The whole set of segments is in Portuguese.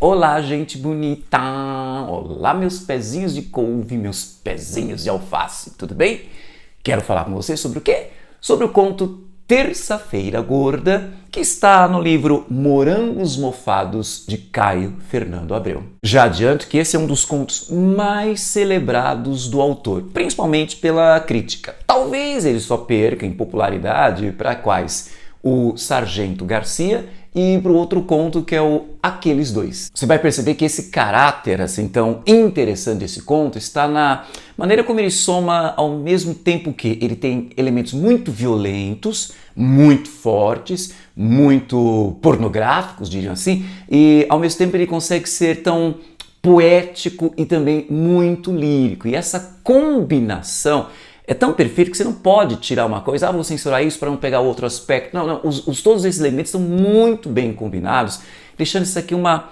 Olá, gente bonita! Olá, meus pezinhos de couve, meus pezinhos de alface, tudo bem? Quero falar com vocês sobre o quê? Sobre o conto Terça-feira Gorda, que está no livro Morangos Mofados, de Caio Fernando Abreu. Já adianto que esse é um dos contos mais celebrados do autor, principalmente pela crítica. Talvez ele só perca em popularidade para quais? O Sargento Garcia e para o outro conto que é o Aqueles Dois. Você vai perceber que esse caráter assim tão interessante desse conto está na maneira como ele soma ao mesmo tempo que ele tem elementos muito violentos, muito fortes, muito pornográficos, diriam assim, e ao mesmo tempo ele consegue ser tão poético e também muito lírico. E essa combinação é tão perfeito que você não pode tirar uma coisa, vou censurar isso para não pegar outro aspecto. Não, todos esses elementos estão muito bem combinados, deixando isso aqui uma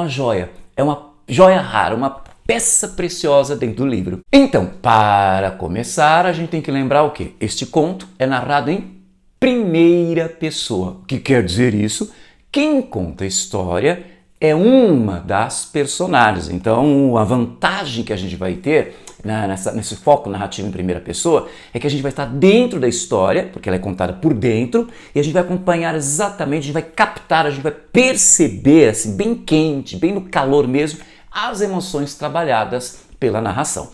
joia. É uma joia rara, uma peça preciosa dentro do livro. Então, para começar, a gente tem que lembrar o quê? Este conto é narrado em primeira pessoa. O que quer dizer isso? Quem conta a história é uma das personagens. Então, a vantagem que a gente vai ter nesse foco narrativo em primeira pessoa é que a gente vai estar dentro da história, porque ela é contada por dentro, e a gente vai acompanhar exatamente, a gente vai captar, a gente vai perceber, assim, bem quente, bem no calor mesmo, as emoções trabalhadas pela narração.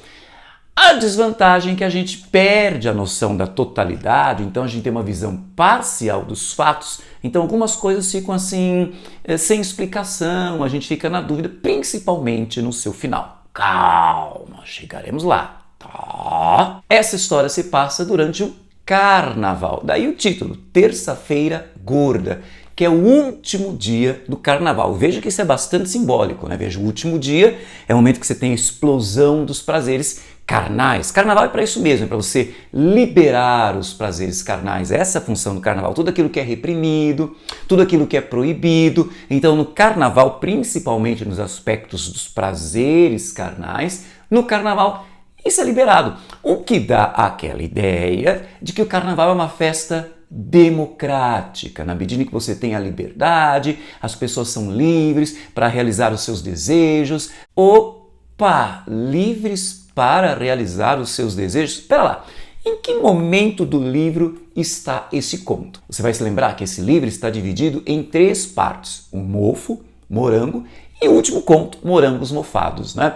A desvantagem é que a gente perde a noção da totalidade, então a gente tem uma visão parcial dos fatos, então algumas coisas ficam assim, sem explicação, a gente fica na dúvida, principalmente no seu final. Calma, chegaremos lá, tá? Essa história se passa durante o Carnaval, daí o título, Terça-feira Gorda, que é o último dia do Carnaval. Veja que isso é bastante simbólico, né? Veja, o último dia é o momento que você tem a explosão dos prazeres carnais. Carnaval é para isso mesmo, é para você liberar os prazeres carnais. Essa é a função do Carnaval. Tudo aquilo que é reprimido, tudo aquilo que é proibido. Então, no Carnaval, principalmente nos aspectos dos prazeres carnais, no Carnaval isso é liberado. O que dá aquela ideia de que o Carnaval é uma festa democrática, na medida em que você tem a liberdade, as pessoas são livres para realizar os seus desejos. Opa, livres para realizar os seus desejos? Espera lá, em que momento do livro está esse conto? Você vai se lembrar que esse livro está dividido em 3 partes, o mofo, morango e o último conto, Morangos Mofados, né?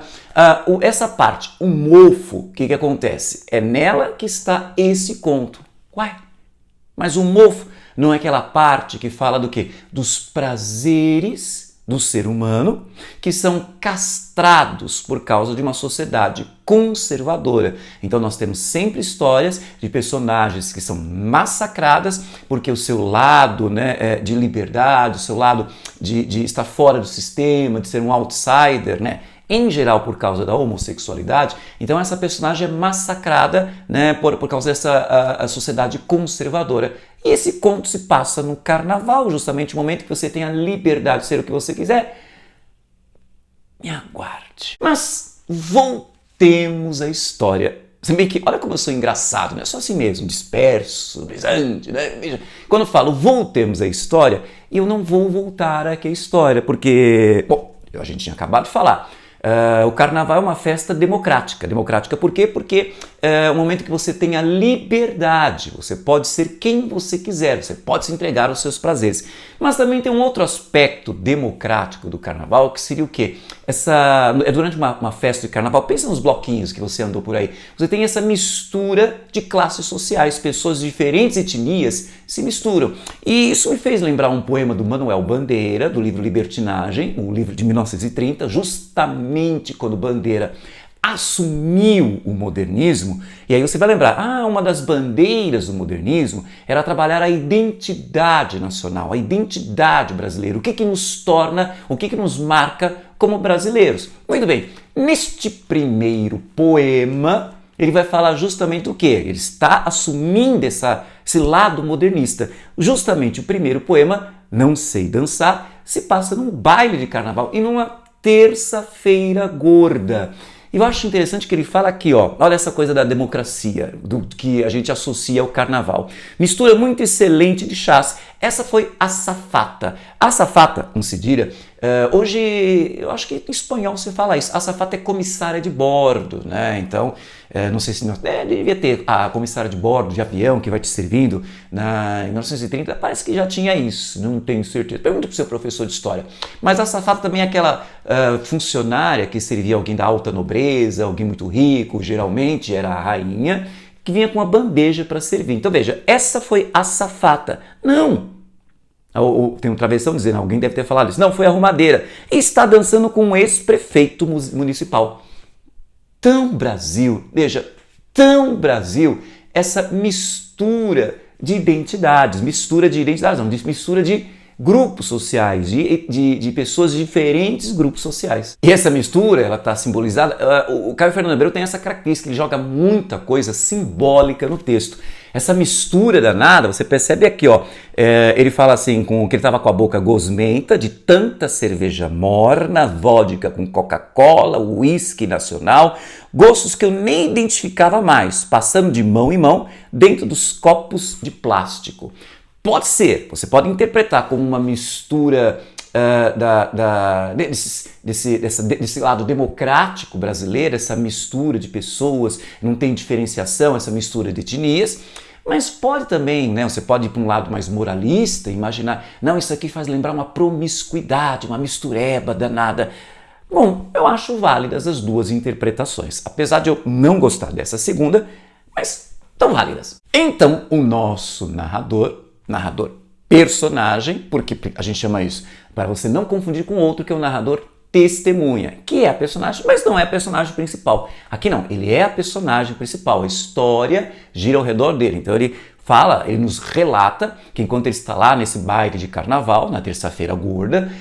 Essa parte, o mofo, o que acontece? É nela que está esse conto. Uai, mas o mofo não é aquela parte que fala do quê? Dos prazeres do ser humano que são castrados por causa de uma sociedade conservadora. Então nós temos sempre histórias de personagens que são massacradas porque o seu lado, né, de liberdade, o seu lado de estar fora do sistema, de ser um outsider, né, em geral por causa da homossexualidade. Então essa personagem é massacrada, né, por causa dessa a sociedade conservadora. E esse conto se passa no Carnaval, justamente no momento que você tem a liberdade de ser o que você quiser. Me aguarde. Mas voltemos à história. Você vê que, olha como eu sou engraçado, né? Só assim mesmo, disperso, brisante, né? Veja, quando eu falo voltemos à história, eu não vou voltar aqui à história, porque, bom, a gente tinha acabado de falar. O Carnaval é uma festa democrática. Democrática por quê? Porque é o momento que você tem a liberdade. Você pode ser quem você quiser, você pode se entregar aos seus prazeres. Mas também tem um outro aspecto democrático do Carnaval, que seria o quê? Durante uma festa de Carnaval, pensa nos bloquinhos que você andou por aí. Você tem essa mistura de classes sociais, pessoas de diferentes etnias se misturam. E isso me fez lembrar um poema do Manuel Bandeira, do livro Libertinagem, um livro de 1930, justamente quando Bandeira assumiu o modernismo. E aí você vai lembrar, uma das bandeiras do modernismo era trabalhar a identidade nacional, a identidade brasileira, o que nos torna, o que nos marca como brasileiros. Muito bem, neste primeiro poema, ele vai falar justamente o quê? Ele está assumindo esse lado modernista. Justamente o primeiro poema, Não Sei Dançar, se passa num baile de carnaval e numa terça-feira gorda. E eu acho interessante que ele fala aqui, ó, olha essa coisa da democracia, do que a gente associa ao carnaval. Mistura muito excelente de chás. Essa foi a safata. A safata, como se diria, hoje eu acho que em espanhol se fala isso. A safata é comissária de bordo, né? Então, não sei se devia ter a comissária de bordo de avião que vai te servindo em 1930. Parece que já tinha isso, não tenho certeza. Pergunta para o seu professor de história. Mas a safata também é aquela funcionária que servia alguém da alta nobreza, alguém muito rico, geralmente era a rainha, que vinha com uma bandeja para servir. Então veja, essa foi a safata. Não! Tem um travessão dizendo, alguém deve ter falado isso. Não, foi a arrumadeira. E está dançando com um ex-prefeito municipal. Tão Brasil, veja, tão Brasil, essa mistura de identidades, mistura de grupos sociais, de pessoas de diferentes grupos sociais. E essa mistura, ela está simbolizada, o Caio Fernando Abreu tem essa característica, ele joga muita coisa simbólica no texto. Essa mistura danada, você percebe aqui, ó, ele fala assim, que ele estava com a boca gosmenta de tanta cerveja morna, vodka com Coca-Cola, uísque nacional, gostos que eu nem identificava mais, passando de mão em mão dentro dos copos de plástico. Pode ser, você pode interpretar como uma mistura desse lado democrático brasileiro, essa mistura de pessoas, não tem diferenciação, essa mistura de etnias, mas pode também, né, você pode ir para um lado mais moralista, imaginar, não, isso aqui faz lembrar uma promiscuidade, uma mistureba danada. Bom, eu acho válidas as duas interpretações, apesar de eu não gostar dessa segunda, mas estão válidas. Então, o nosso narrador, personagem, porque a gente chama isso para você não confundir com outro que é o narrador testemunha, que é a personagem, mas não é a personagem principal. Aqui não, ele é a personagem principal, a história gira ao redor dele. Então ele fala, ele nos relata que enquanto ele está lá nesse baile de carnaval, na terça-feira gorda,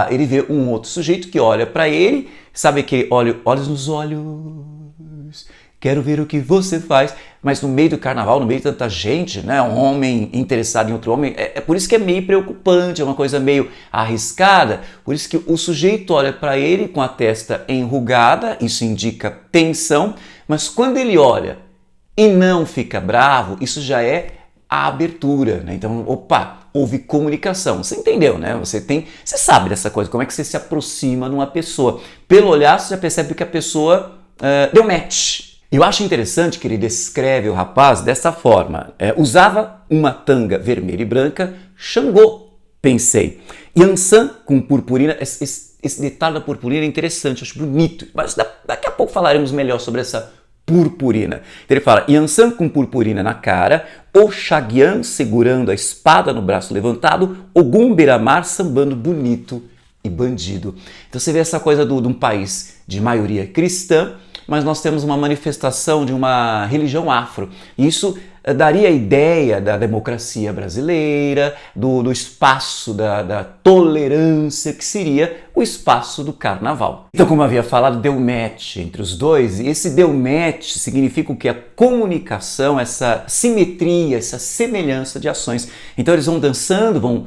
ele vê um outro sujeito que olha para ele, sabe que olhos nos olhos, quero ver o que você faz. Mas no meio do carnaval, no meio de tanta gente, né, um homem interessado em outro homem, é por isso que é meio preocupante, é uma coisa meio arriscada. Por isso que o sujeito olha para ele com a testa enrugada, isso indica tensão, mas quando ele olha e não fica bravo, isso já é a abertura, né? Então, opa, houve comunicação. Você entendeu, né? Você sabe dessa coisa, como é que você se aproxima de uma pessoa. Pelo olhar, você já percebe que a pessoa deu match. Eu acho interessante que ele descreve o rapaz dessa forma. Usava uma tanga vermelha e branca, Xangô, pensei. Yansan com purpurina, esse detalhe da purpurina é interessante, eu acho bonito. Mas daqui a pouco falaremos melhor sobre essa purpurina. Então ele fala, Yansan com purpurina na cara, Oxaguian segurando a espada no braço levantado, Ogum Beira-Mar sambando bonito e bandido. Então você vê essa coisa de um país de maioria cristã, mas nós temos uma manifestação de uma religião afro. Isso daria a ideia da democracia brasileira, do espaço da tolerância, que seria o espaço do carnaval. Então, como eu havia falado, deu match entre os dois, e esse deu match significa o que? A comunicação, essa simetria, essa semelhança de ações. Então eles vão dançando, vão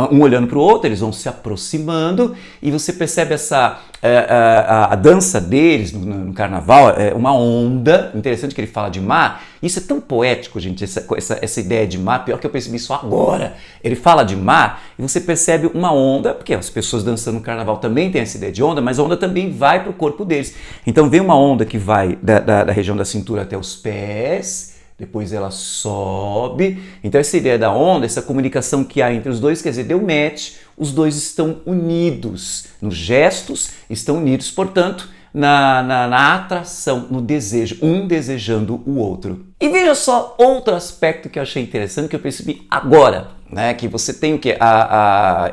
um olhando para o outro, eles vão se aproximando, e você percebe a dança deles no carnaval, é uma onda. Interessante que ele fala de mar. Isso é tão poético, gente, essa ideia de mar, pior que eu percebi isso agora. Ele fala de mar e você percebe uma onda, porque as pessoas dançando no carnaval também têm essa ideia de onda, mas a onda também vai para o corpo deles. Então vem uma onda que vai da região da cintura até os pés, depois ela sobe. Então essa ideia da onda, essa comunicação que há entre os dois, quer dizer, deu match, os dois estão unidos nos gestos, estão unidos, portanto, na atração, no desejo, um desejando o outro. E veja só outro aspecto que eu achei interessante, que eu percebi agora, né? Que você tem o que?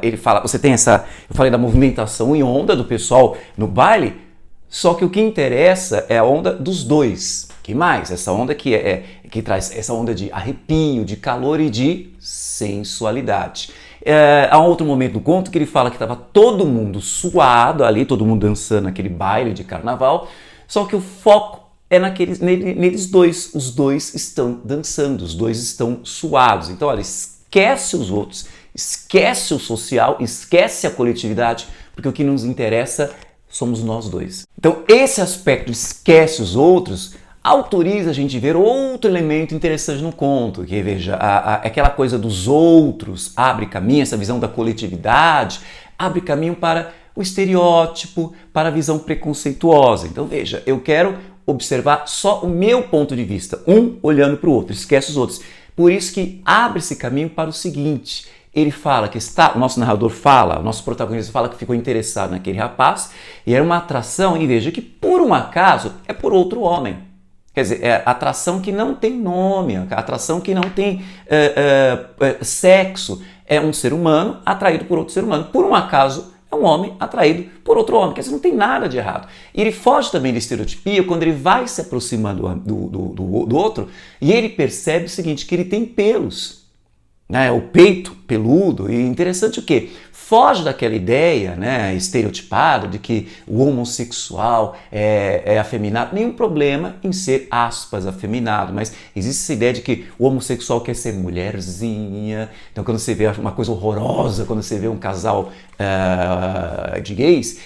Ele fala, você tem essa, eu falei da movimentação em onda do pessoal no baile, só que o que interessa é a onda dos dois. Que mais? Essa onda que traz essa onda de arrepio, de calor e de sensualidade. Há um outro momento do conto que ele fala que estava todo mundo suado ali, todo mundo dançando aquele baile de carnaval, só que o foco é neles dois. Os dois estão dançando, os dois estão suados. Então, olha, esquece os outros, esquece o social, esquece a coletividade, porque o que nos interessa somos nós dois. Então, esse aspecto, esquece os outros, autoriza a gente ver outro elemento interessante no conto, que veja, aquela coisa dos outros abre caminho, essa visão da coletividade, abre caminho para o estereótipo, para a visão preconceituosa. Então veja, eu quero observar só o meu ponto de vista, um olhando para o outro, esquece os outros. Por isso que abre esse caminho para o seguinte, ele fala que o nosso narrador fala, o nosso protagonista fala que ficou interessado naquele rapaz e era uma atração, e veja que por um acaso é por outro homem. Quer dizer, é atração que não tem nome, atração que não tem sexo. É um ser humano atraído por outro ser humano. Por um acaso, é um homem atraído por outro homem. Quer dizer, não tem nada de errado. E ele foge também da estereotipia quando ele vai se aproximando do outro e ele percebe o seguinte, que ele tem pelos. Né, o peito peludo, e interessante o quê? Foge daquela ideia, né, estereotipada de que o homossexual é afeminado. Nenhum problema em ser, aspas, afeminado, mas existe essa ideia de que o homossexual quer ser mulherzinha. Então quando você vê uma coisa horrorosa, quando você vê um casal de gays,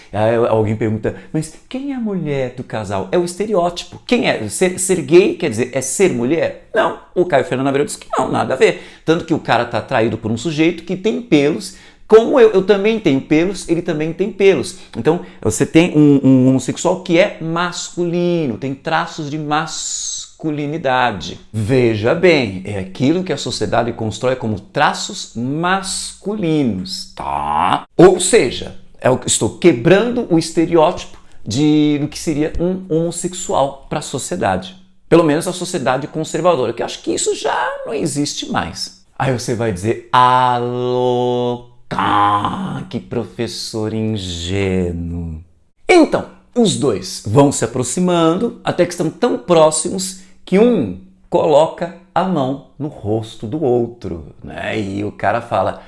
alguém pergunta, mas quem é a mulher do casal? É o estereótipo. Quem é? Ser gay quer dizer, é ser mulher? Não. O Caio Fernando Abreu disse que não, nada a ver. Tanto que o cara está atraído por um sujeito que tem pelos, como eu também tenho pelos, ele também tem pelos. Então, você tem um homossexual que é masculino, tem traços de masculinidade. Veja bem, é aquilo que a sociedade constrói como traços masculinos, tá? Ou seja, eu estou quebrando o estereótipo do que seria um homossexual para a sociedade. Pelo menos a sociedade conservadora, que eu acho que isso já não existe mais. Aí você vai dizer, alô, que professor ingênuo. Então, os dois vão se aproximando até que estão tão próximos que um coloca a mão no rosto do outro, né? E o cara fala,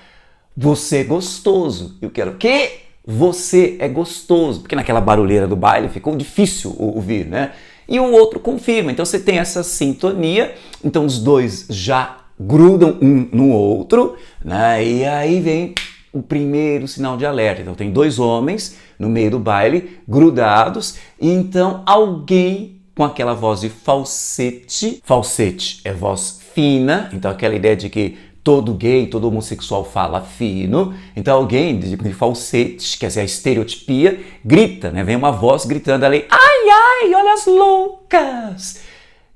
você é gostoso. E eu quero, o quê? Você é gostoso. Porque naquela barulheira do baile ficou difícil ouvir, né? E o outro confirma. Então você tem essa sintonia, então os dois já grudam um no outro, né? E aí vem o primeiro sinal de alerta. Então tem dois homens no meio do baile, grudados, e então alguém com aquela voz de falsete é voz fina, então aquela ideia de que todo gay, todo homossexual fala fino, então alguém de falsete, quer dizer, a estereotipia, grita, né? Vem uma voz gritando ali, ai, ai, olha as loucas!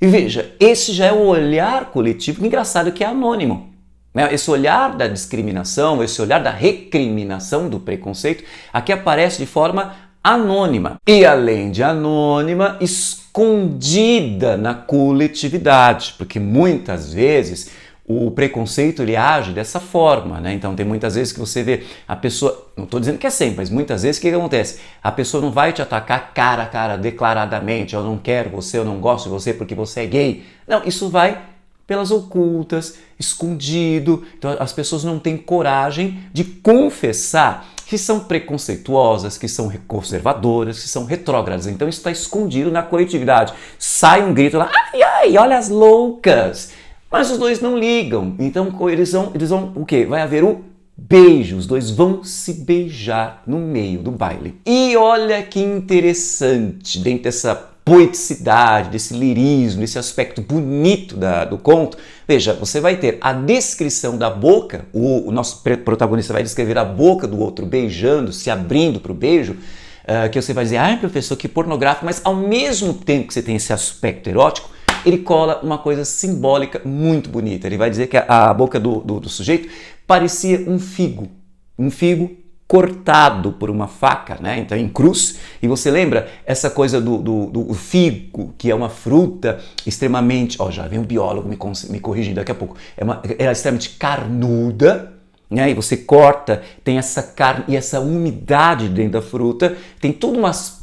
E veja, esse já é o olhar coletivo, engraçado que é anônimo. Né? Esse olhar da discriminação, esse olhar da recriminação do preconceito, aqui aparece de forma anônima. E além de anônima, escondida na coletividade, porque muitas vezes o preconceito ele age dessa forma, né? Então tem muitas vezes que você vê a pessoa, não estou dizendo que é sempre, mas muitas vezes o que acontece? A pessoa não vai te atacar cara a cara, declaradamente, eu não quero você, eu não gosto de você porque você é gay. Não, isso vai pelas ocultas, escondido. Então as pessoas não têm coragem de confessar que são preconceituosas, que são conservadoras, que são retrógradas. Então isso está escondido na coletividade. Sai um grito lá, ai, ai, olha as loucas! Mas os dois não ligam, então eles vão o quê? Vai haver o beijo, os dois vão se beijar no meio do baile. E olha que interessante, dentro dessa poeticidade, desse lirismo, desse aspecto bonito do conto, veja, você vai ter a descrição da boca, o nosso protagonista vai descrever a boca do outro beijando, se abrindo para o beijo, que você vai dizer, ai professor, que pornográfico, mas ao mesmo tempo que você tem esse aspecto erótico, ele cola uma coisa simbólica muito bonita. Ele vai dizer que a boca do sujeito parecia um figo cortado por uma faca, né? Então em cruz. E você lembra essa coisa do figo, que é uma fruta extremamente... já vem um biólogo me corrigindo daqui a pouco. Ela é extremamente carnuda, né? E você corta, tem essa carne e essa umidade dentro da fruta, tem todo um aspecto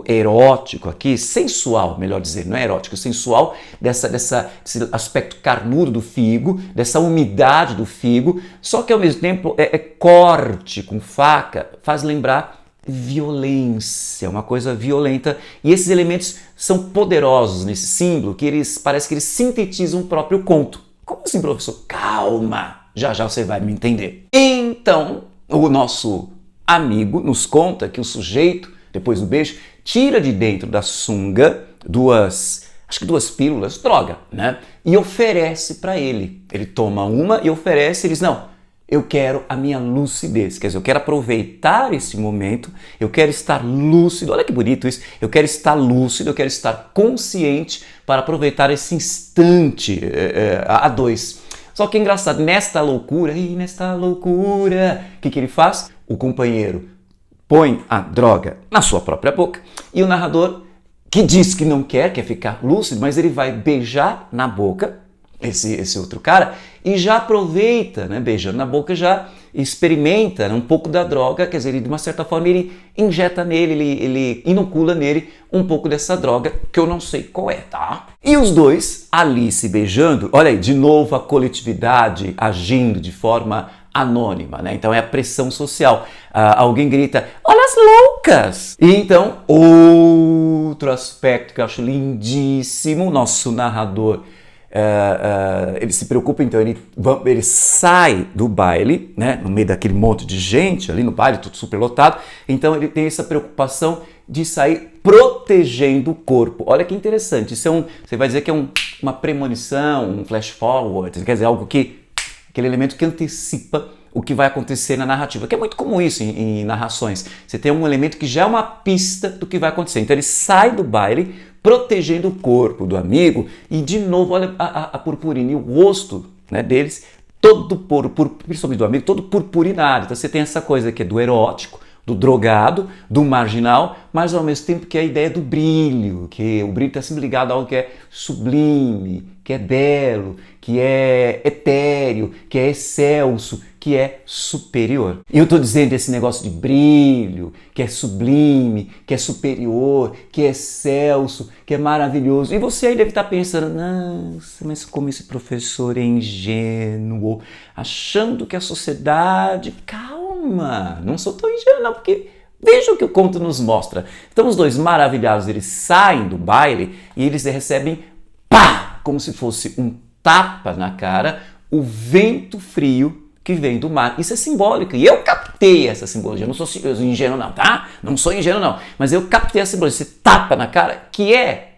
erótico aqui, sensual, melhor dizer, não é erótico, sensual, desse aspecto carnudo do figo, dessa umidade do figo, só que ao mesmo tempo corte com faca, faz lembrar violência, uma coisa violenta, e esses elementos são poderosos nesse símbolo, que parece que eles sintetizam o próprio conto. Como assim, professor? Calma! Já já você vai me entender. Então, o nosso amigo nos conta que o sujeito, depois do beijo, tira de dentro da sunga duas acho que 2 pílulas, droga, né? E oferece para ele. Ele toma uma e oferece, ele diz, não, eu quero a minha lucidez, quer dizer, eu quero aproveitar esse momento, eu quero estar lúcido, olha que bonito isso, eu quero estar lúcido, eu quero estar consciente para aproveitar esse instante a 2. Só que é engraçado, nesta loucura, o que ele faz? O companheiro põe a droga na sua própria boca e o narrador, que diz que não quer ficar lúcido, mas ele vai beijar na boca esse outro cara e já aproveita, né, beijando na boca, já experimenta, né, um pouco da droga, quer dizer, ele, de uma certa forma ele injeta nele, ele inocula nele um pouco dessa droga, que eu não sei qual é, tá? E os dois ali se beijando, olha aí, de novo a coletividade agindo de forma anônima, né? Então é a pressão social. Alguém grita, olha as loucas! E então, outro aspecto que eu acho lindíssimo, nosso narrador, ele se preocupa, então ele sai do baile, né, no meio daquele monte de gente ali no baile, tudo super lotado, então ele tem essa preocupação de sair protegendo o corpo. Olha que interessante, isso você vai dizer que é uma premonição, um flash forward, quer dizer, aquele elemento que antecipa o que vai acontecer na narrativa, que é muito comum isso em narrações. Você tem um elemento que já é uma pista do que vai acontecer. Então ele sai do baile protegendo o corpo do amigo e de novo, olha a purpurina e o rosto, né, deles, todo principalmente do amigo, todo purpurinado. Então você tem essa coisa que é do erótico, do drogado, do marginal, mas ao mesmo tempo que é a ideia do brilho, que o brilho está sempre ligado a algo que é sublime, que é belo, que é etéreo, que é excelso, que é superior. E eu estou dizendo esse negócio de brilho, que é sublime, que é superior, que é excelso, que é maravilhoso. E você aí deve estar pensando, nossa, mas como esse professor é ingênuo, achando que a sociedade... Calma, não sou tão ingênuo não, porque veja o que o conto nos mostra. Então os dois maravilhados, eles saem do baile e eles recebem, pá, como se fosse um tapa na cara, o vento frio que vem do mar. Isso é simbólico. E eu captei essa simbologia. Eu não sou ingênuo não, tá? Não sou ingênuo não. Mas eu captei essa simbologia. Esse tapa na cara que é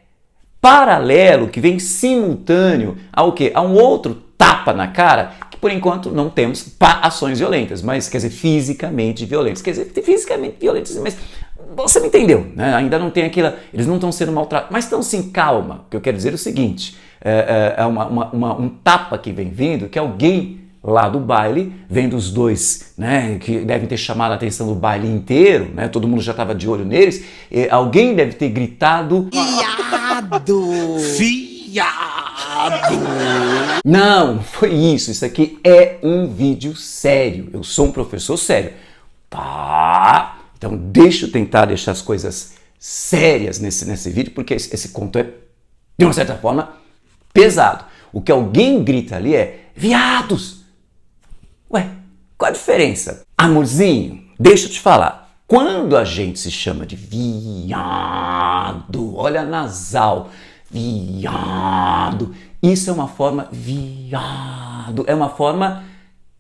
paralelo, que vem simultâneo ao quê? A um outro tapa na cara que por enquanto não temos ações violentas, mas quer dizer, fisicamente violentas. Quer dizer, fisicamente violentas, mas você me entendeu, né? Ainda não tem aquilo, eles não estão sendo maltratados, mas estão sim, calma. O que eu quero dizer é o seguinte, é um tapa que vem vindo, que alguém lá do baile, vendo os dois, né, que devem ter chamado a atenção do baile inteiro, né, todo mundo já estava de olho neles, alguém deve ter gritado viado! Viado! Não, foi isso aqui é um vídeo sério, eu sou um professor sério, tá? Então deixa eu tentar deixar as coisas sérias nesse vídeo, porque esse conto é, de uma certa forma, pesado. O que alguém grita ali é viados! Ué, qual a diferença? Amorzinho, deixa eu te falar. Quando a gente se chama de viado, olha nasal, viado, isso é uma forma viado, é uma forma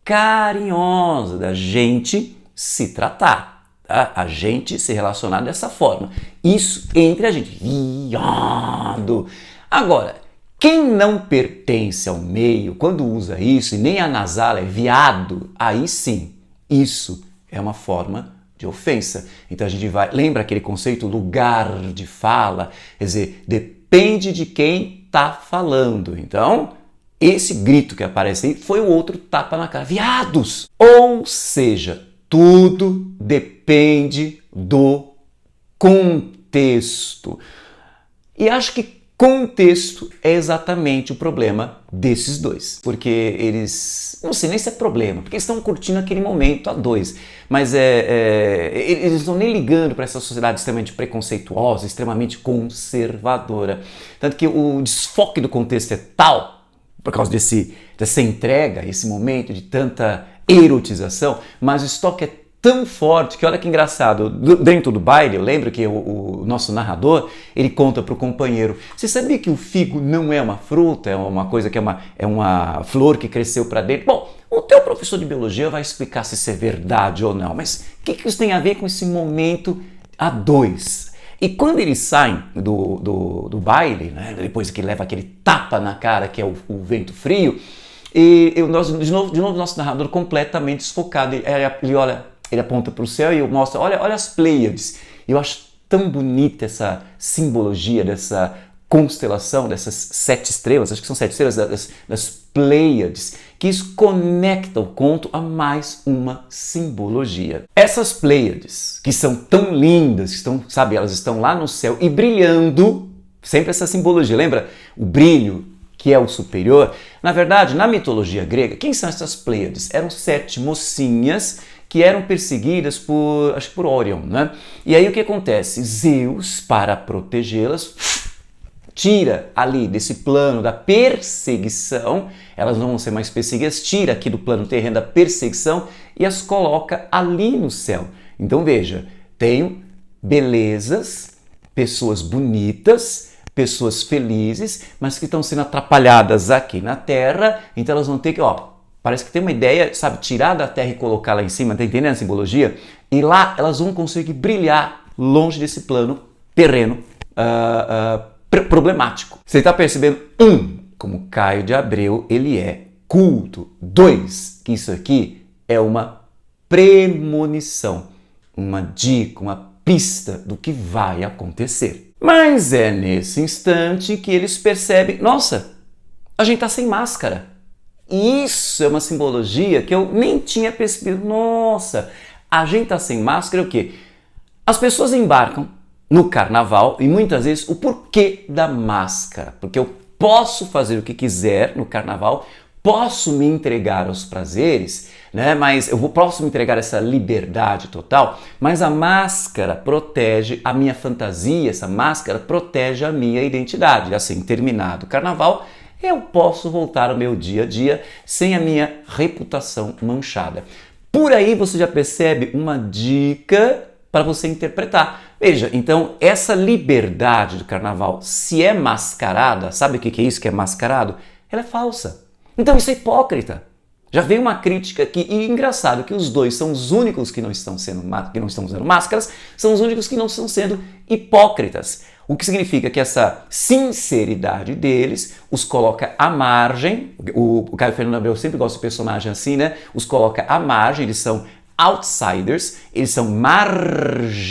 carinhosa da gente se tratar, tá? A gente se relacionar dessa forma. Isso entre a gente, viado. Agora, quem não pertence ao meio, quando usa isso, e nem a nasal é viado, aí sim, isso é uma forma de ofensa. Então a gente vai, lembra aquele conceito lugar de fala? Quer dizer, depende de quem está falando. Então, esse grito que aparece aí foi o outro tapa na cara. Viados! Ou seja, tudo depende do contexto. E acho que contexto é exatamente o problema desses dois, porque eles, não sei nem se é problema, porque eles estão curtindo aquele momento a dois, mas eles não estão nem ligando para essa sociedade extremamente preconceituosa, extremamente conservadora, tanto que o desfoque do contexto é tal, por causa dessa entrega, esse momento de tanta erotização, mas o estoque é tão forte que olha que engraçado, dentro do baile, eu lembro que o nosso narrador, ele conta para o companheiro, você sabia que o figo não é uma fruta, é uma coisa que é uma flor que cresceu para dentro? Bom, o teu professor de biologia vai explicar se isso é verdade ou não, mas o que isso tem a ver com esse momento a dois? E quando eles saem do baile, né, depois que leva aquele tapa na cara que é o vento frio, de novo nosso narrador completamente desfocado, ele aponta para o céu e mostra, olha as Pleiades. Eu acho tão bonita essa simbologia dessa constelação, dessas 7 estrelas, acho que são 7 estrelas, das Pleiades, que isso conecta o conto a mais uma simbologia. Essas Pleiades, que são tão lindas, que estão, sabe, elas estão lá no céu e brilhando, sempre essa simbologia, lembra? O brilho, que é o superior. Na verdade, na mitologia grega, quem são essas Pleiades? Eram 7 mocinhas que eram perseguidas por Órion, né? E aí o que acontece? Zeus, para protegê-las, tira ali desse plano da perseguição, elas não vão ser mais perseguidas, tira aqui do plano terreno da perseguição e as coloca ali no céu. Então veja, tenho belezas, pessoas bonitas, pessoas felizes, mas que estão sendo atrapalhadas aqui na Terra, então elas vão ter que, parece que tem uma ideia, sabe, tirar da Terra e colocar lá em cima, tá entendendo a simbologia? E lá elas vão conseguir brilhar longe desse plano terreno problemático. Você está percebendo? Como Caio de Abreu, ele é culto. 2, que isso aqui é uma premonição, uma dica, uma pista do que vai acontecer. Mas é nesse instante que eles percebem, nossa, a gente está sem máscara. E isso é uma simbologia que eu nem tinha percebido. Nossa, a gente está sem máscara é o quê? As pessoas embarcam no carnaval e muitas vezes o porquê da máscara. Porque eu posso fazer o que quiser no carnaval, posso me entregar aos prazeres, né? Mas posso me entregar a essa liberdade total, mas a máscara protege a minha fantasia, essa máscara protege a minha identidade. Assim, terminado o carnaval, eu posso voltar ao meu dia a dia sem a minha reputação manchada. Por aí você já percebe uma dica para você interpretar. Veja, então essa liberdade do carnaval, se é mascarada, sabe o que é isso que é mascarado? Ela é falsa. Então isso é hipócrita. Já veio uma crítica aqui, e engraçado que os dois são os únicos que não estão usando máscaras, são os únicos que não estão sendo hipócritas. O que significa que essa sinceridade deles os coloca à margem. O Caio Fernando Abreu sempre gosta de personagem assim, né? Os coloca à margem, eles são outsiders, eles são marginais.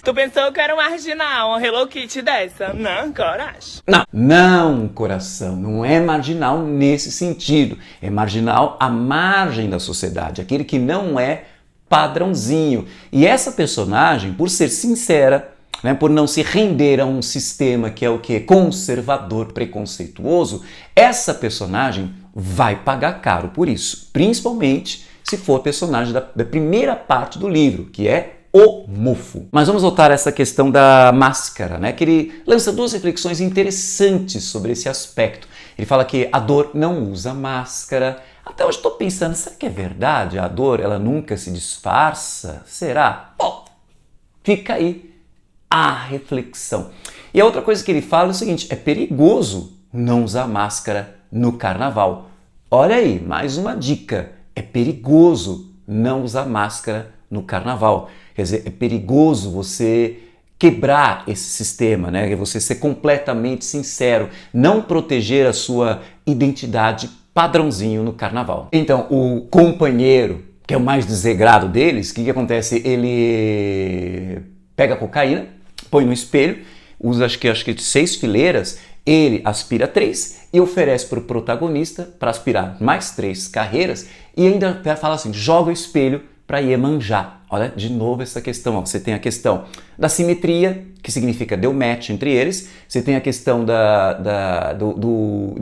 Tu pensou que era um marginal, um Hello Kitty dessa? Não, coragem. Não, coração, não é marginal nesse sentido. É marginal à margem da sociedade, aquele que não é padrãozinho. E essa personagem, por ser sincera, né, por não se render a um sistema que é o que? Conservador, preconceituoso, essa personagem vai pagar caro por isso, principalmente se for personagem da primeira parte do livro, que é o mofo. Mas vamos voltar a essa questão da máscara, né? Que ele lança 2 reflexões interessantes sobre esse aspecto. Ele fala que a dor não usa máscara. Até hoje estou pensando, será que é verdade? A dor, ela nunca se disfarça? Será? Bom, fica aí a reflexão. E a outra coisa que ele fala é o seguinte, é perigoso não usar máscara no carnaval. Olha aí, mais uma dica. É perigoso não usar máscara no carnaval. Quer dizer, é perigoso você quebrar esse sistema, né? Você ser completamente sincero, não proteger a sua identidade padrãozinho no carnaval. Então, o companheiro, que é o mais desregrado deles, o que acontece? Ele pega cocaína, põe no espelho, usa acho que 6 fileiras, ele aspira 3 e oferece para o protagonista para aspirar mais 3 carreiras e ainda fala assim, joga o espelho para Iemanjá. Olha, de novo essa questão, você tem a questão da simetria, que significa deu match entre eles, você tem a questão do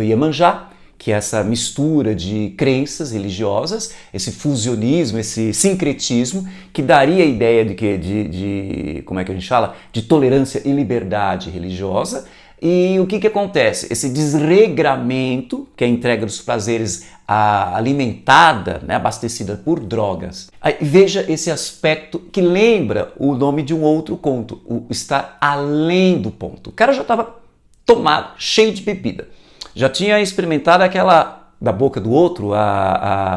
Iemanjá, que é essa mistura de crenças religiosas, esse fusionismo, esse sincretismo, que daria a ideia de como é que a gente fala? De tolerância e liberdade religiosa. E o que acontece? Esse desregramento, que é a entrega dos prazeres alimentada, né, abastecida por drogas. Aí, veja esse aspecto que lembra o nome de um outro conto, o estar além do ponto. O cara já estava tomado, cheio de bebida. Já tinha experimentado aquela, da boca do outro,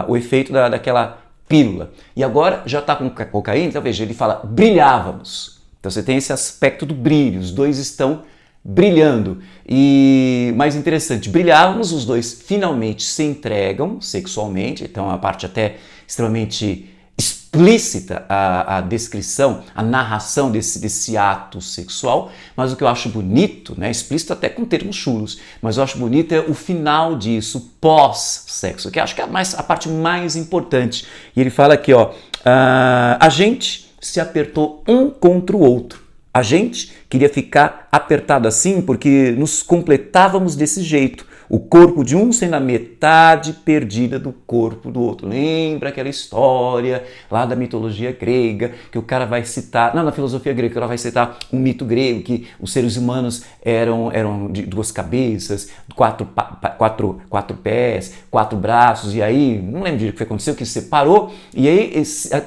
o efeito daquela pílula. E agora já está com cocaína, então veja, ele fala, brilhávamos. Então você tem esse aspecto do brilho, os dois estão brilhando. E mais interessante, brilhávamos, os dois finalmente se entregam sexualmente, então a parte até extremamente explícita a descrição, a narração desse ato sexual, mas o que eu acho bonito, né, explícito até com termos chulos, mas eu acho bonito é o final disso, pós-sexo, que eu acho que é a parte mais importante. E ele fala aqui, ó, a gente se apertou um contra o outro. A gente queria ficar apertado assim porque nos completávamos desse jeito. O corpo de um sendo a metade perdida do corpo do outro. Lembra aquela história lá da mitologia grega, que o cara vai citar, não, na filosofia grega, que ela vai citar um mito grego, que os seres humanos eram de duas cabeças, quatro pés, quatro braços, e aí, não lembro de o que aconteceu, que separou, e aí,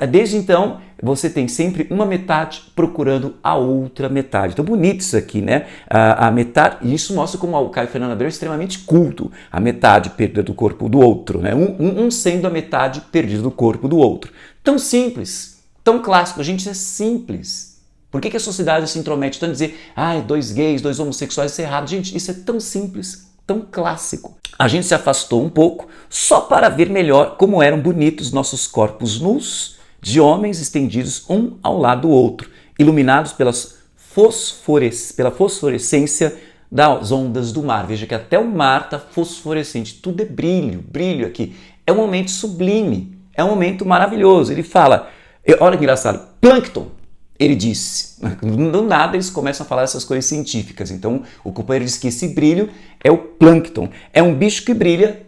desde então, você tem sempre uma metade procurando a outra metade. Então, bonito isso aqui, né? A metade, e isso mostra como o Caio Fernando Abreu é extremamente culto. A metade perdida do corpo do outro, né? Um sendo a metade perdida do corpo do outro. Tão simples, tão clássico. A gente é simples. Por que a sociedade se intromete tanto em dizer, dois gays, dois homossexuais, isso é errado? Gente, isso é tão simples, tão clássico. A gente se afastou um pouco só para ver melhor como eram bonitos nossos corpos nus, de homens estendidos um ao lado do outro, iluminados pela fosforescência das ondas do mar. Veja que até o mar está fosforescente, tudo é brilho, brilho aqui. É um momento sublime, é um momento maravilhoso. Ele fala, olha que engraçado, plâncton, ele disse. Do nada eles começam a falar essas coisas científicas. Então o companheiro diz que esse brilho é o plâncton, é um bicho que brilha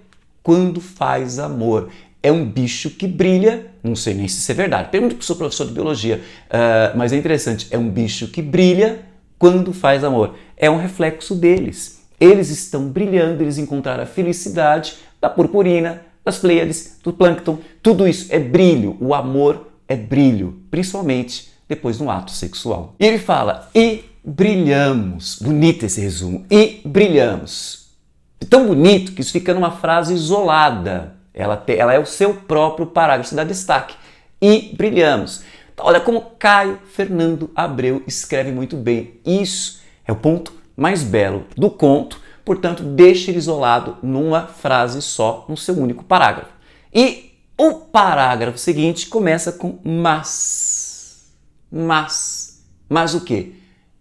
quando faz amor. É um bicho que brilha, não sei nem se isso é verdade, pergunto para o seu professor de biologia, mas é interessante, é um bicho que brilha quando faz amor. É um reflexo deles. Eles estão brilhando, eles encontraram a felicidade da purpurina, das pleiades, do plâncton. Tudo isso é brilho, o amor é brilho, principalmente depois do ato sexual. E ele fala, e brilhamos. Bonito esse resumo, e brilhamos. Tão bonito que isso fica numa frase isolada. Ela é o seu próprio parágrafo, você dá destaque. E brilhamos. Então, olha como Caio Fernando Abreu escreve muito bem. Isso é o ponto mais belo do conto, portanto, deixe ele isolado numa frase só, no seu único parágrafo. E o parágrafo seguinte começa com mas. Mas o quê?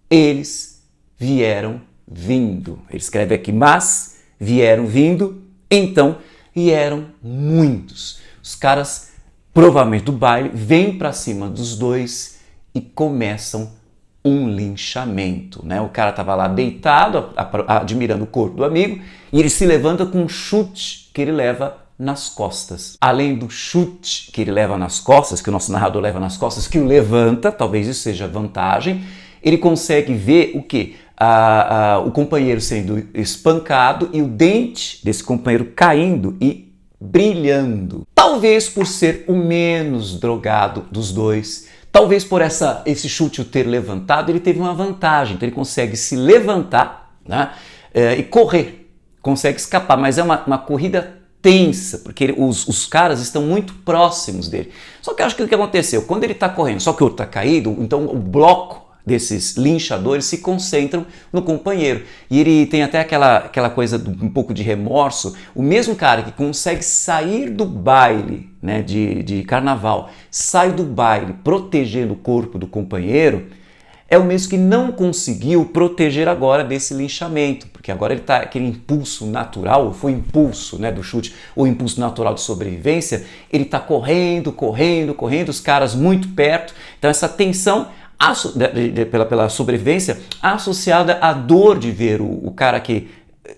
Eles vieram vindo. Ele escreve aqui, mas vieram vindo, então e eram muitos. Os caras, provavelmente do baile, vêm para cima dos dois e começam um linchamento, né? O cara estava lá deitado, admirando o corpo do amigo, e ele se levanta com um chute que ele leva nas costas. Além do chute que ele leva nas costas, que o nosso narrador leva nas costas, que o levanta, talvez isso seja vantagem, ele consegue ver o quê? O companheiro sendo espancado e o dente desse companheiro caindo e brilhando. Talvez por ser o menos drogado dos dois, talvez por esse chute o ter levantado, ele teve uma vantagem. Então ele consegue se levantar, né, e correr, consegue escapar, mas é uma corrida tensa, porque os caras estão muito próximos dele. Só que eu acho que o que aconteceu? Quando ele está correndo, só que o outro está caído, então o bloco desses linchadores se concentram no companheiro. E ele tem até aquela coisa um pouco de remorso. O mesmo cara que consegue sair do baile, né, de carnaval, sai do baile protegendo o corpo do companheiro, é o mesmo que não conseguiu proteger agora desse linchamento, porque agora ele está aquele impulso natural, foi impulso, né, do chute, ou impulso natural de sobrevivência, ele está correndo, os caras muito perto, então essa tensão pela sobrevivência associada à dor de ver o cara que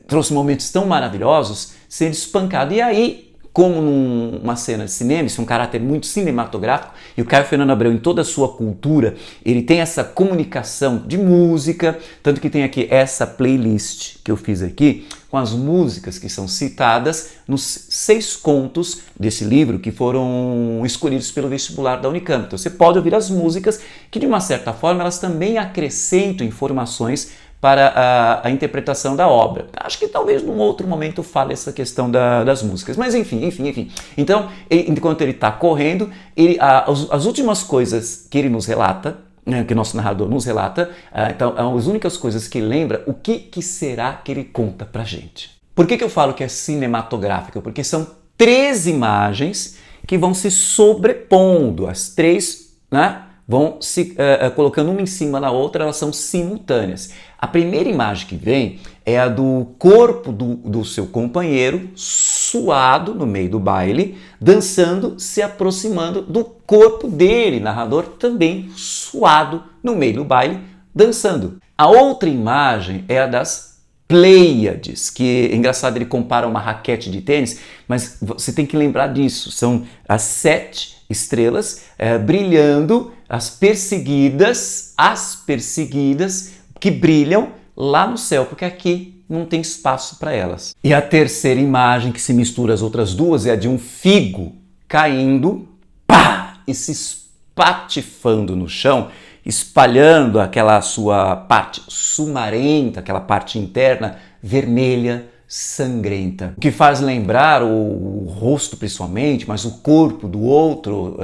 trouxe momentos tão maravilhosos sendo espancado. E aí, como numa cena de cinema, isso é um caráter muito cinematográfico, e o Caio Fernando Abreu, em toda a sua cultura, ele tem essa comunicação de música, tanto que tem aqui essa playlist que eu fiz aqui, com as músicas que são citadas nos 6 contos desse livro que foram escolhidos pelo vestibular da Unicamp. Então você pode ouvir as músicas que, de uma certa forma, elas também acrescentam informações para a interpretação da obra. Acho que talvez num outro momento eu fale essa questão das músicas. Mas enfim. Então, enquanto ele está correndo, as últimas coisas que ele nos relata, que o nosso narrador nos relata. Então, as únicas coisas que ele lembra, o que será que ele conta pra gente? Por que eu falo que é cinematográfico? Porque são 3 imagens que vão se sobrepondo. As 3, né, vão se colocando uma em cima da outra, elas são simultâneas. A primeira imagem que vem é a do corpo do seu companheiro, suado no meio do baile, dançando, se aproximando do corpo dele, narrador também suado no meio do baile, dançando. A outra imagem é a das Pleiades, que é engraçado, ele compara uma raquete de tênis, mas você tem que lembrar disso, são as 7 estrelas brilhando, as perseguidas que brilham lá no céu, porque aqui não tem espaço para elas. E a terceira imagem que se mistura às outras duas é a de um figo caindo, pá, e se espatifando no chão, espalhando aquela sua parte sumarenta, aquela parte interna vermelha, sangrenta. O que faz lembrar o rosto principalmente, mas o corpo do outro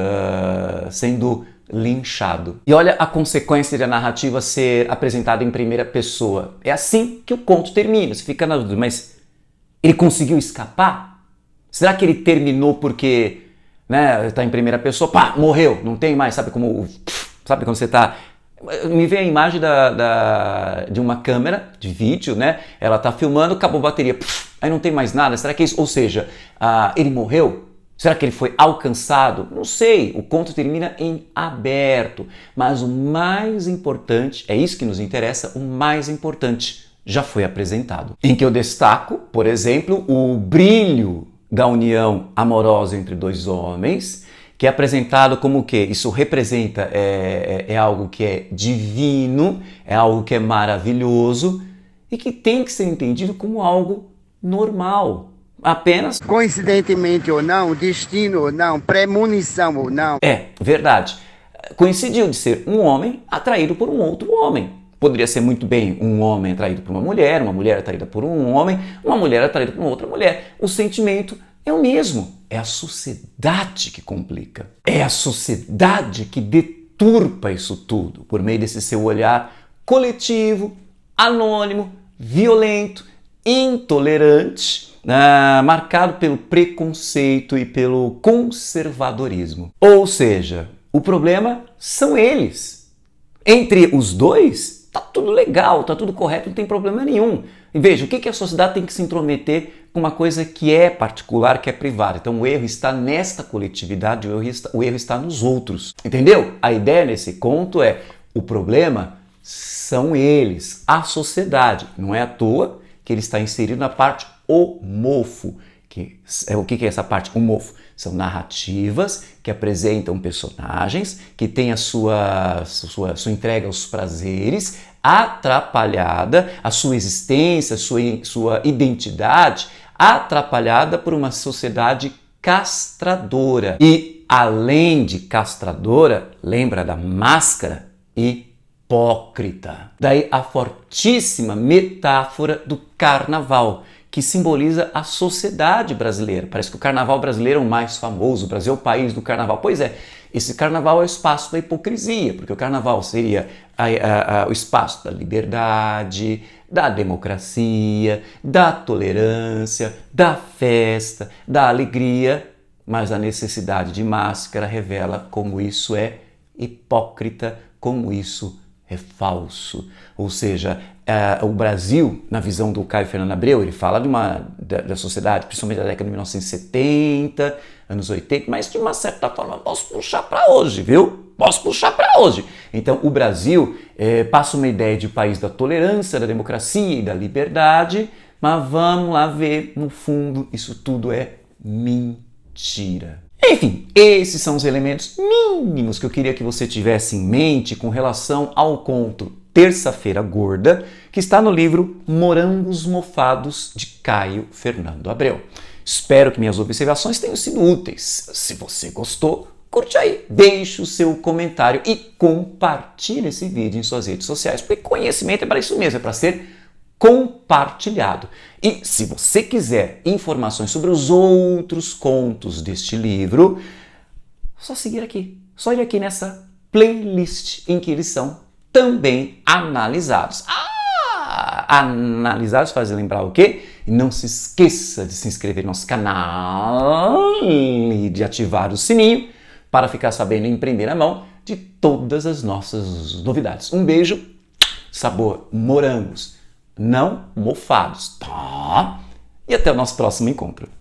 sendo linchado. E olha a consequência da narrativa ser apresentada em primeira pessoa. É assim que o conto termina. Você fica na dúvida, mas ele conseguiu escapar? Será que ele terminou porque, né, está em primeira pessoa, pá, morreu, não tem mais, sabe quando você está... Me vem a imagem de uma câmera de vídeo, né? Ela está filmando, acabou a bateria, aí não tem mais nada. Será que é isso? Ou seja, ele morreu? Será que ele foi alcançado? Não sei, o conto termina em aberto. Mas o mais importante, é isso que nos interessa, o mais importante já foi apresentado. Em que eu destaco, por exemplo, o brilho da união amorosa entre 2 homens, que é apresentado como o quê? Isso representa, é algo que é divino, é algo que é maravilhoso e que tem que ser entendido como algo normal. Apenas, coincidentemente ou não, destino ou não, premonição ou não. É, verdade. Coincidiu de ser um homem atraído por um outro homem. Poderia ser muito bem um homem atraído por uma mulher atraída por um homem, uma mulher atraída por uma outra mulher. O sentimento é o mesmo. É a sociedade que complica. É a sociedade que deturpa isso tudo por meio desse seu olhar coletivo, anônimo, violento, intolerante, marcado pelo preconceito e pelo conservadorismo. Ou seja, o problema são eles. Entre os dois, tá tudo legal, tá tudo correto, não tem problema nenhum. E veja, o que a sociedade tem que se intrometer com uma coisa que é particular, que é privada? Então o erro está nesta coletividade, o erro está nos outros. Entendeu? A ideia nesse conto é, o problema são eles, a sociedade. Não é à toa que ele está inserido na parte homofo. O que é essa parte homofo? São narrativas que apresentam personagens que têm a sua entrega aos prazeres atrapalhada, a sua existência, a sua identidade atrapalhada por uma sociedade castradora. E além de castradora, lembra da máscara? Hipócrita. Daí a fortíssima metáfora do carnaval, que simboliza a sociedade brasileira. Parece que o carnaval brasileiro é o mais famoso, o Brasil é o país do carnaval. Pois é, esse carnaval é o espaço da hipocrisia, porque o carnaval seria o espaço da liberdade, da democracia, da tolerância, da festa, da alegria, mas a necessidade de máscara revela como isso é hipócrita, como isso é falso. Ou seja, o Brasil, na visão do Caio Fernando Abreu, ele fala da sociedade, principalmente da década de 1970, anos 80, mas de uma certa forma posso puxar para hoje, viu? Posso puxar para hoje. Então, o Brasil passa uma ideia de país da tolerância, da democracia e da liberdade, mas vamos lá ver, no fundo, isso tudo é mentira. Enfim, esses são os elementos mínimos que eu queria que você tivesse em mente com relação ao conto Terça-feira Gorda, que está no livro Morangos Mofados, de Caio Fernando Abreu. Espero que minhas observações tenham sido úteis. Se você gostou, curte aí, deixe o seu comentário e compartilhe esse vídeo em suas redes sociais, porque conhecimento é para isso mesmo, é para ser compartilhado. E se você quiser informações sobre os outros contos deste livro, só seguir aqui, só ir aqui nessa playlist em que eles são também analisados. Analisados faz lembrar o quê? E não se esqueça de se inscrever no nosso canal e de ativar o sininho para ficar sabendo em primeira mão de todas as nossas novidades. Um beijo, sabor morangos, não mofados, tá? E até o nosso próximo encontro.